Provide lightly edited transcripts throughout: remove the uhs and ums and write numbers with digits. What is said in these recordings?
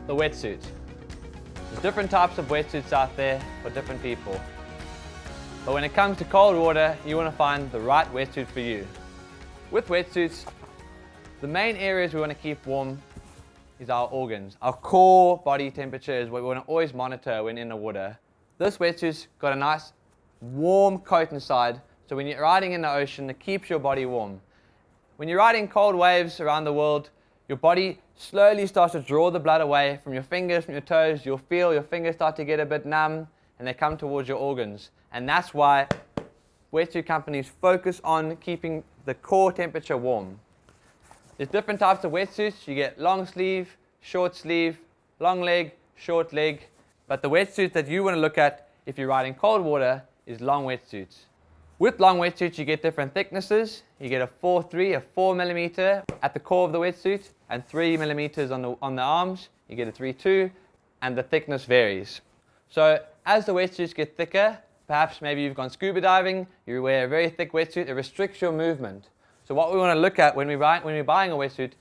the wetsuit. There's different types of wetsuits out there for different people. But when it comes to cold water, you want to find the right wetsuit for you. With wetsuits, the main areas we want to keep warm is our organs. Our core body temperature is what we want to always monitor when in the water. This wetsuit's got a nice warm coat inside, so when you're riding in the ocean, it keeps your body warm. When you're riding cold waves around the world, your body slowly starts to draw the blood away from your fingers, from your toes. You'll feel your fingers start to get a bit numb, and they come towards your organs. And that's why wetsuit companies focus on keeping the core temperature warm. There's different types of wetsuits. You get long sleeve, short sleeve, long leg, short leg. But the wetsuit that you want to look at if you're riding cold water is long wetsuits. With long wetsuits, you get different thicknesses. You get a 4.3, a 4 millimeter at the core of the wetsuit, and 3 millimeters on the arms. You get a 3.2, and the thickness varies. So as the wetsuits get thicker, perhaps maybe you've gone scuba diving, you wear a very thick wetsuit, it restricts your movement. So what we want to look at when we're buying a wetsuit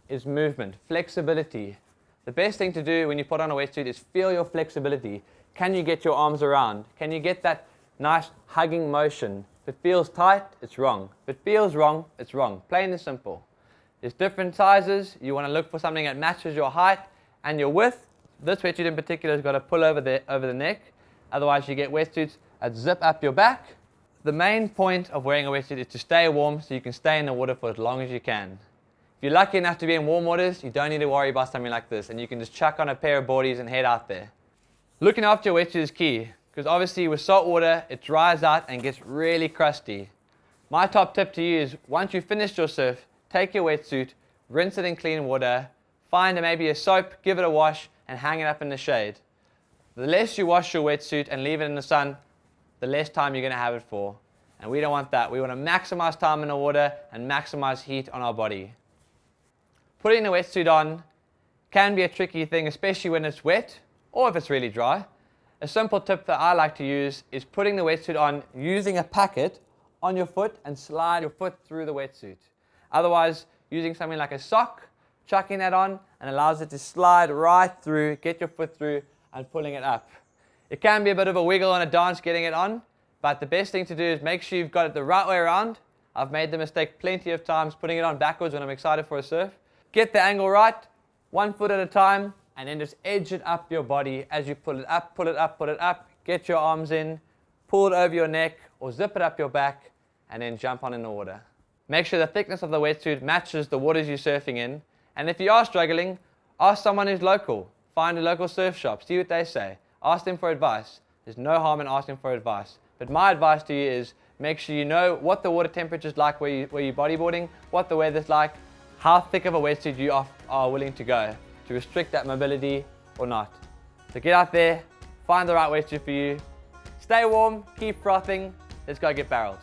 is movement, flexibility. The best thing to do when you put on a wetsuit is feel your flexibility. Can you get your arms around? Can you get that nice hugging motion? If it feels tight, it's wrong. If it feels wrong, it's wrong. Plain and simple. There's different sizes. You want to look for something that matches your height and your width. This wetsuit in particular has got to pull over the neck. Otherwise you get wetsuits that zip up your back. The main point of wearing a wetsuit is to stay warm so you can stay in the water for as long as you can. If you're lucky enough to be in warm waters, you don't need to worry about something like this, and you can just chuck on a pair of boardies and head out there. Looking after your wetsuit is key, because obviously with salt water, it dries out and gets really crusty. My top tip to you is once you've finished your surf, take your wetsuit, rinse it in clean water, find maybe a soap, give it a wash, and hang it up in the shade. The less you wash your wetsuit and leave it in the sun, the less time you're going to have it for. And we don't want that. We want to maximize time in the water and maximize heat on our body. Putting the wetsuit on can be a tricky thing, especially when it's wet or if it's really dry. A simple tip that I like to use is putting the wetsuit on using a packet on your foot and slide your foot through the wetsuit. Otherwise, using something like a sock, chucking that on, and allows it to slide right through, get your foot through, and pulling it up. It can be a bit of a wiggle and a dance getting it on, but the best thing to do is make sure you've got it the right way around. I've made the mistake plenty of times putting it on backwards when I'm excited for a surf. Get the angle right, 1 foot at a time, and then just edge it up your body as you pull it up, pull it up, pull it up. Get your arms in, pull it over your neck, or zip it up your back, and then jump on in the water. Make sure the thickness of the wetsuit matches the waters you're surfing in, and if you are struggling, ask someone who's local. Find a local surf shop, see what they say. Ask them for advice. There's no harm in asking for advice. But my advice to you is make sure you know what the water temperature is like where you're bodyboarding, what the weather's like, how thick of a wetsuit you are willing to go to restrict that mobility or not. So get out there, find the right wetsuit for you, stay warm, keep frothing, let's go get barreled.